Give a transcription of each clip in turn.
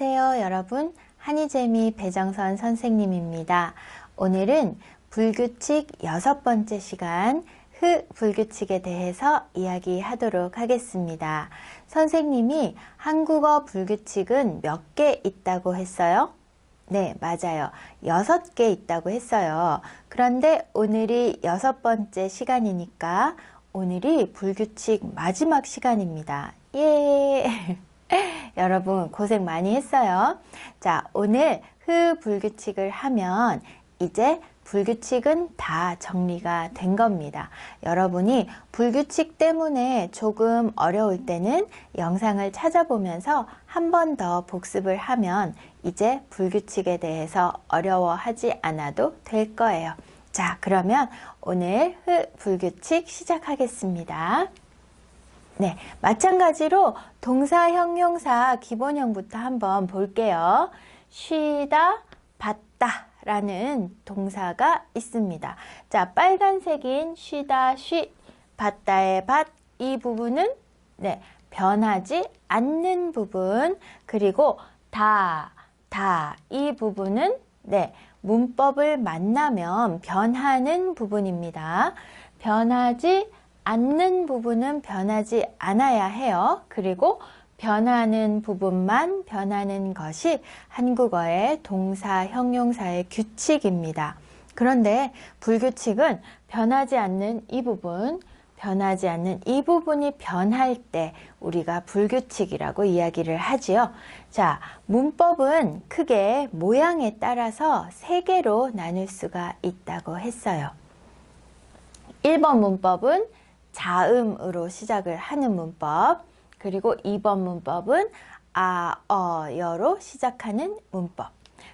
안녕하세요, 여러분. 한이재미 배정선 선생님입니다. 오늘은 불규칙 6번째 시간 불규칙에 대해서 이야기하도록 하겠습니다. 선생님이 한국어 불규칙은 몇 개 있다고 했어요? 네, 맞아요. 6개 있다고 했어요. 그런데 오늘이 6번째 시간이니까 오늘이 불규칙 마지막 시간입니다. 예! 여러분 고생 많이 했어요. 자, 오늘 불규칙을 하면 이제 불규칙은 다 정리가 된 겁니다. 여러분이 불규칙 때문에 조금 어려울 때는 영상을 찾아보면서 한 번 더 복습을 하면 이제 불규칙에 대해서 어려워하지 않아도 될 거예요. 자, 그러면 오늘 불규칙 시작하겠습니다. 네, 마찬가지로 동사, 형용사 기본형부터 한번 볼게요. 쉬다, 받다 라는 동사가 있습니다. 자, 빨간색인 쉬다, 받다의 받, 이 부분은 네, 변하지 않는 부분, 그리고 이 부분은 네, 문법을 만나면 변하는 부분입니다. 변하지 않는 부분은 변하지 않아야 해요. 그리고 변하는 부분만 변하는 것이 한국어의 동사, 형용사의 규칙입니다. 그런데 불규칙은 변하지 않는 이 부분, 변하지 않는 이 부분이 변할 때 우리가 불규칙이라고 이야기를 하지요. 자, 문법은 크게 모양에 따라서 3개로 나눌 수가 있다고 했어요. 1번 문법은 자음으로 시작을 하는 문법, 그리고 2번 문법은 여로 시작하는 문법,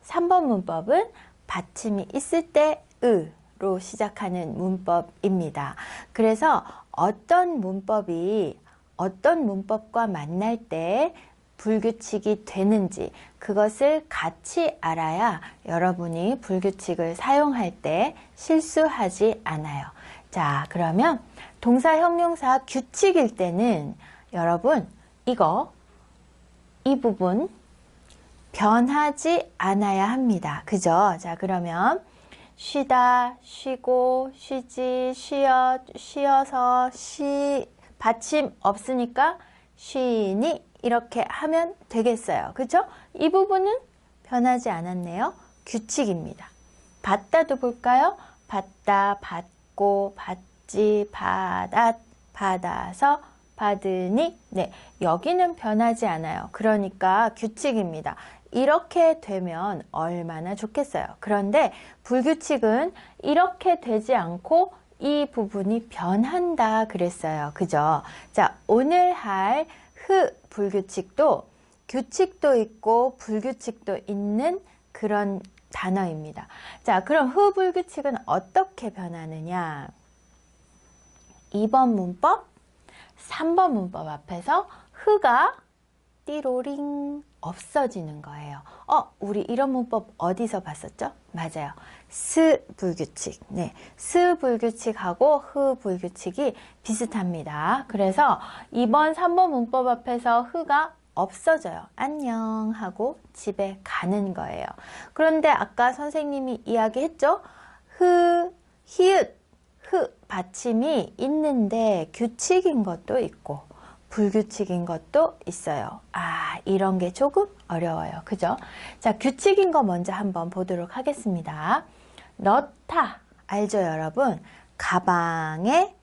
3번 문법은 받침이 있을 때 으로 시작하는 문법입니다. 그래서 어떤 문법이 어떤 문법과 만날 때 불규칙이 되는지 그것을 같이 알아야 여러분이 불규칙을 사용할 때 실수하지 않아요. 자, 그러면 동사, 형용사 규칙일 때는 여러분 이 부분 변하지 않아야 합니다. 그죠? 자, 그러면 쉬다, 쉬고, 쉬지, 쉬어서, 받침 없으니까 쉬니 이렇게 하면 되겠어요. 그죠? 이 부분은 변하지 않았네요. 규칙입니다. 받다도 볼까요? 받다, 받고, 받지, 받아서, 받으니, 네, 여기는 변하지 않아요. 그러니까 규칙입니다. 이렇게 되면 얼마나 좋겠어요. 그런데 불규칙은 이렇게 되지 않고 이 부분이 변한다 그랬어요. 그죠? 자, 오늘 할 불규칙도 규칙도 있고 불규칙도 있는 그런 단어입니다. 자, 그럼 불규칙은 어떻게 변하느냐? 2번 문법, 3번 문법 앞에서 가 띠로링 없어지는 거예요. 우리 이런 문법 어디서 봤었죠? 맞아요. 불규칙. 네, 불규칙하고 불규칙이 비슷합니다. 그래서 2번, 3번 문법 앞에서 가 없어져요. 안녕 하고 집에 가는 거예요. 그런데 아까 선생님이 이야기했죠? 히읗, 받침이 있는데 규칙인 것도 있고 불규칙인 것도 있어요. 이런 게 조금 어려워요. 그죠? 자, 규칙인 거 먼저 한번 보도록 하겠습니다. 넣다. 알죠, 여러분? 가방에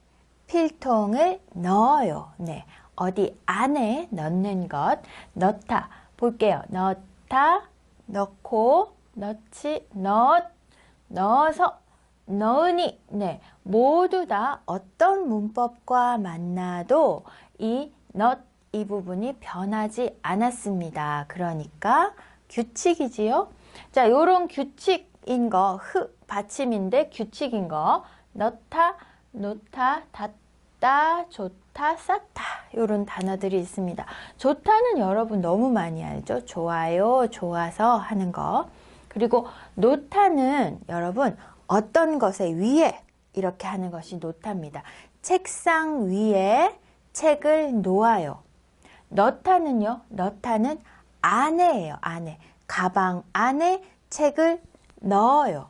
필통을 넣어요. 네. 어디 안에 넣는 것. 넣다. 볼게요. 넣다, 넣고, 넣지, 넣어서, 넣으니. 네. 모두 다 어떤 문법과 만나도 이 부분이 변하지 않았습니다. 그러니까 규칙이지요. 자, 요런 규칙인 거, 받침인데 규칙인 거, 넣다, 놓다, 닫다, 좋다, 쌓다 요런 단어들이 있습니다. 좋다는 여러분 너무 많이 알죠? 좋아요, 좋아서 하는 거. 그리고 놓다는 여러분 어떤 것의 위에 이렇게 하는 것이 놓답니다. 책상 위에 책을 놓아요. 넣다는요, 넣다는 안에예요. 안에. 가방 안에 책을 넣어요.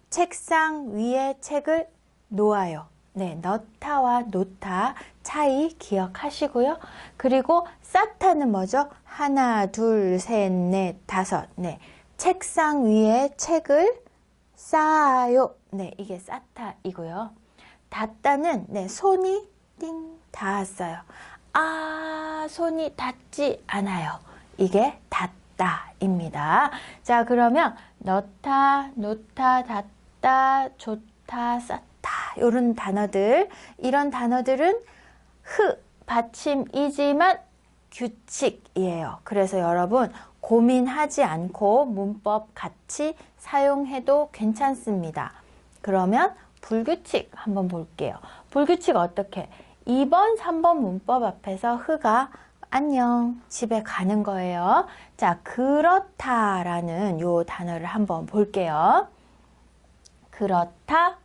책상 위에 책을 놓아요. 네, 넣다와 놓다 차이 기억하시고요. 그리고 쌓다는 뭐죠? 하나, 둘, 셋, 넷, 다섯. 네, 책상 위에 책을 쌓아요. 네, 이게 쌓다이고요. 닿다는 네, 손이 띵 닿았어요. 아, 손이 닿지 않아요. 이게 닿다입니다. 자, 그러면 넣다, 놓다, 닿다, 좋다, 쌓다 이런 단어들, 이런 단어들은 받침이지만 규칙이에요. 그래서 여러분 고민하지 않고 문법 같이 사용해도 괜찮습니다. 그러면 불규칙 한번 볼게요. 불규칙 어떻게? 2번, 3번 문법 앞에서 흐가 안녕 집에 가는 거예요. 자, 그렇다라는 요 단어를 한번 볼게요. 그렇다,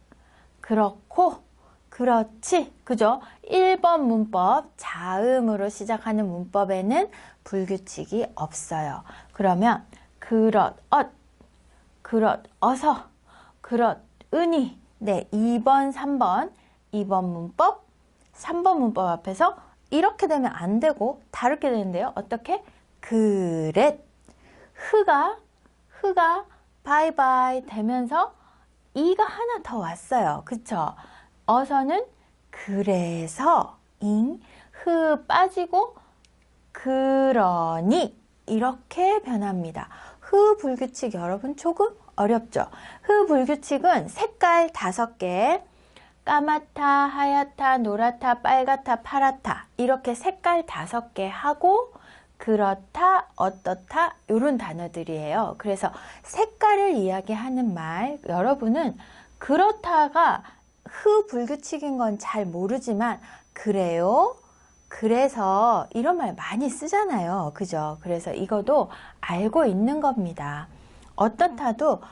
그렇고, 그렇지, 그죠? 1번 문법, 자음으로 시작하는 문법에는 불규칙이 없어요. 그러면 그렇어서, 그렇으니, 네, 2번, 3번, 2번 문법, 3번 문법 앞에서 이렇게 되면 안 되고 다르게 되는데요. 어떻게? 그랬. 흐가 바이바이 되면서 이가 하나 더 왔어요. 그쵸? 어서는 그래서 흐 빠지고 그러니 이렇게 변합니다. 흐 불규칙 여러분 조금 어렵죠? 흐 불규칙은 색깔 5개, 까맣다, 하얗다, 노랗다, 빨갛다, 파랗다 이렇게 색깔 5개 하고 그렇다, 어떻다 이런 단어들이에요. 그래서 색깔을 이야기하는 말 여러분은 그렇다가 흐 불규칙인 건 잘 모르지만 그래요, 그래서 이런 말 많이 쓰잖아요. 그죠? 그래서 이것도 알고 있는 겁니다. 어떻다도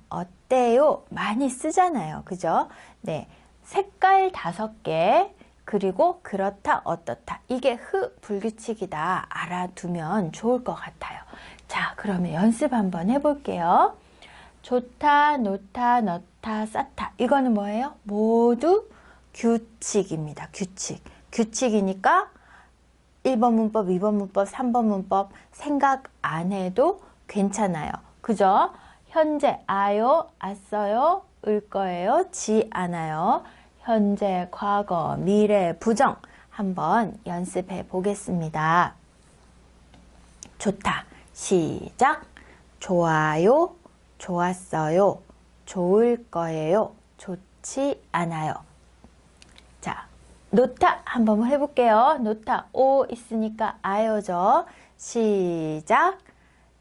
어때요 많이 쓰잖아요. 그죠? 네, 색깔 5개 그리고 그렇다, 어떻다 이게 흐 불규칙이다 알아두면 좋을 것 같아요. 자, 그러면 연습 한번 해볼게요. 좋다, 놓다, 넣다, 쌓다 이거는 뭐예요? 모두 규칙입니다. 규칙이니까 1번 문법, 2번 문법, 3번 문법 생각 안 해도 괜찮아요. 그죠? 현재 아요, 왔어요, 을 거예요, 지 않아요. 현재, 과거, 미래, 부정 한번 연습해 보겠습니다. 좋다. 시작. 좋아요, 좋았어요, 좋을 거예요, 좋지 않아요. 자, 놓다 한번 해볼게요. 놓다 오 있으니까 아요죠. 시작.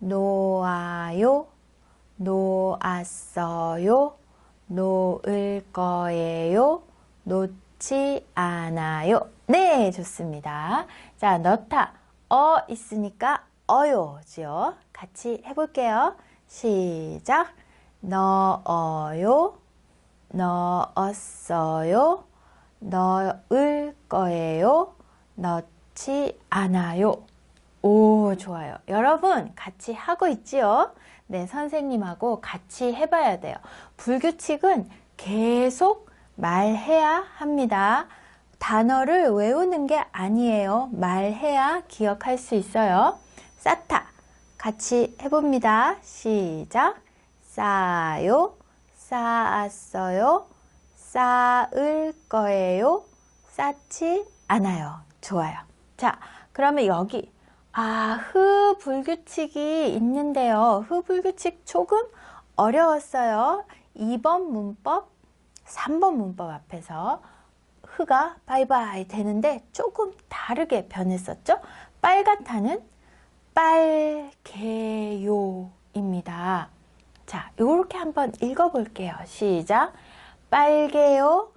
놓아요, 놓았어요, 놓을 거예요, 놓지 않아요. 네, 좋습니다. 자, 넣다 있으니까 어요죠. 같이 해볼게요. 시작. 넣어요, 넣었어요, 넣을 거예요, 넣지 않아요. 오, 좋아요. 여러분 같이 하고 있지요? 네, 선생님하고 같이 해봐야 돼요. 불규칙은 계속 말해야 합니다. 단어를 외우는 게 아니에요. 말해야 기억할 수 있어요. 쌓다 같이 해봅니다. 시작. 쌓아요, 쌓았어요, 쌓을 거예요, 쌓지 않아요. 좋아요. 자, 그러면 여기 흐 불규칙이 있는데요. 흐 불규칙 조금 어려웠어요. 2번 문법, 3번 문법 앞에서 흐가 바이바이 되는데 조금 다르게 변했었죠. 빨갛다는 빨개요입니다. 자, 요렇게 한번 읽어볼게요. 시작. 빨개요,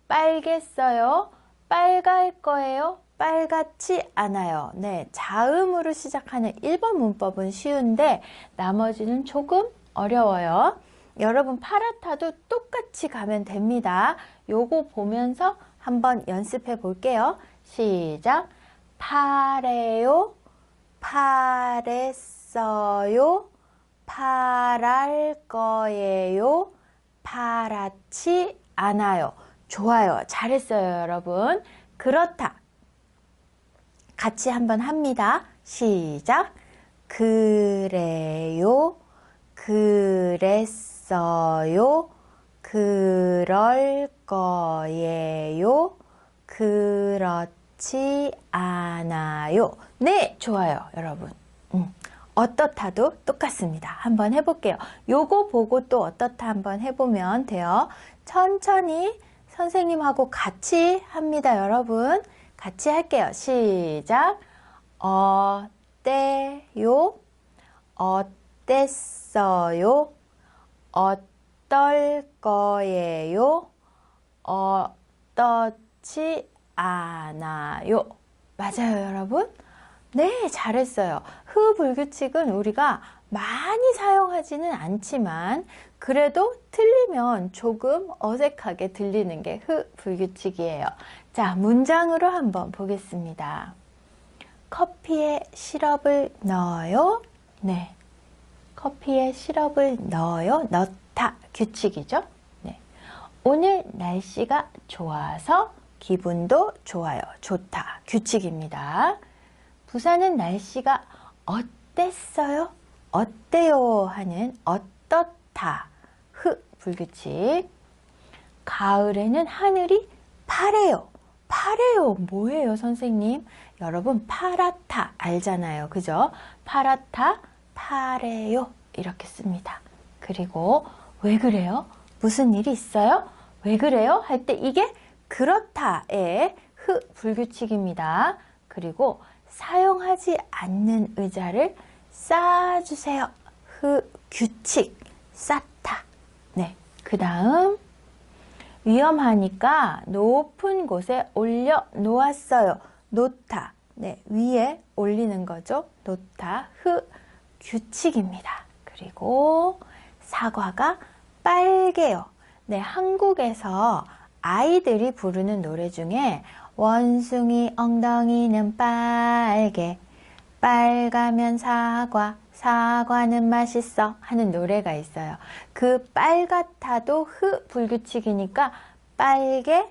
빨겠어요, 빨갈 거예요, 빨갛지 않아요. 네, 자음으로 시작하는 1번 문법은 쉬운데 나머지는 조금 어려워요. 여러분 파랗다도 똑같이 가면 됩니다. 요거 보면서 한번 연습해 볼게요. 시작. 파래요, 파랬어요. 파랄 거예요. 파랗지 않아요. 좋아요. 잘했어요, 여러분. 그렇다. 같이 한번 합니다. 시작. 그래요. 그랬어요. 그럴 거예요. 그렇지 않아요. 네, 좋아요, 여러분. 어떻다도 똑같습니다. 한번 해볼게요. 요거 보고 또 어떻다 한번 해보면 돼요. 천천히 선생님하고 같이 합니다, 여러분. 같이 할게요. 시작. 어때요? 어땠어요? 어떨 거예요? 어떻지 않아요. 맞아요, 여러분? 네, 잘했어요. 흐불규칙은 우리가 많이 사용하지는 않지만 그래도 틀리면 조금 어색하게 들리는 게 흐불규칙이에요. 자, 문장으로 한번 보겠습니다. 커피에 시럽을 넣어요. 네, 커피에 시럽을 넣어요. 넣다, 규칙이죠. 네. 오늘 날씨가 좋아서 기분도 좋아요. 좋다, 규칙입니다. 부산은 날씨가 어땠어요? 어때요? 하는 어떻다, 불규칙. 가을에는 하늘이 파래요. 파래요. 뭐예요, 선생님? 여러분, 파랗다 알잖아요. 그죠? 파랗다, 파래요. 이렇게 씁니다. 그리고 왜 그래요? 무슨 일이 있어요? 왜 그래요? 할 때 이게 그렇다의 불규칙입니다. 그리고 사용하지 않는 의자를 쌓아주세요. 규칙, 쌓다. 네, 그 다음 위험하니까 높은 곳에 올려 놓았어요. 놓다. 네, 위에 올리는 거죠. 놓다. 규칙입니다. 그리고 사과가 빨개요. 네, 한국에서 아이들이 부르는 노래 중에 원숭이 엉덩이는 빨개, 빨가면 사과, 사과는 맛있어 하는 노래가 있어요. 그 빨갛다도 불규칙이니까 빨개,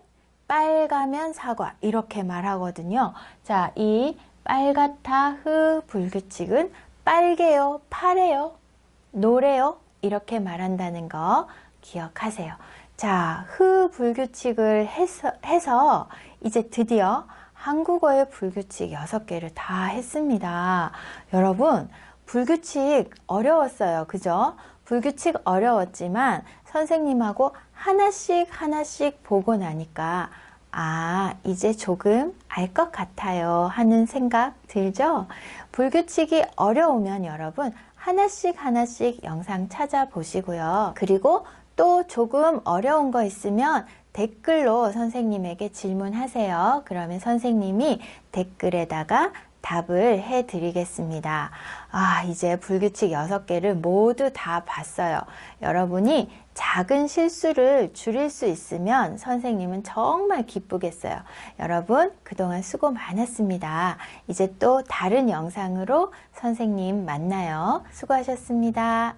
빨가면 사과 이렇게 말하거든요. 자, 이 빨갛다 불규칙은 빨개요, 파래요, 노래요 이렇게 말한다는 거 기억하세요. 자, 불규칙을 해서 이제 드디어 한국어의 불규칙 6개를 다 했습니다. 여러분, 불규칙 어려웠어요. 그죠? 불규칙 어려웠지만 선생님하고 하나씩 보고 나니까 이제 조금 알 것 같아요 하는 생각 들죠? 불규칙이 어려우면 여러분 하나씩 영상 찾아보시고요. 그리고 또 조금 어려운 거 있으면 댓글로 선생님에게 질문하세요. 그러면 선생님이 댓글에다가 답을 해드리겠습니다. 이제 불규칙 6개를 모두 다 봤어요. 여러분이 작은 실수를 줄일 수 있으면 선생님은 정말 기쁘겠어요. 여러분, 그동안 수고 많았습니다. 이제 또 다른 영상으로 선생님 만나요. 수고하셨습니다.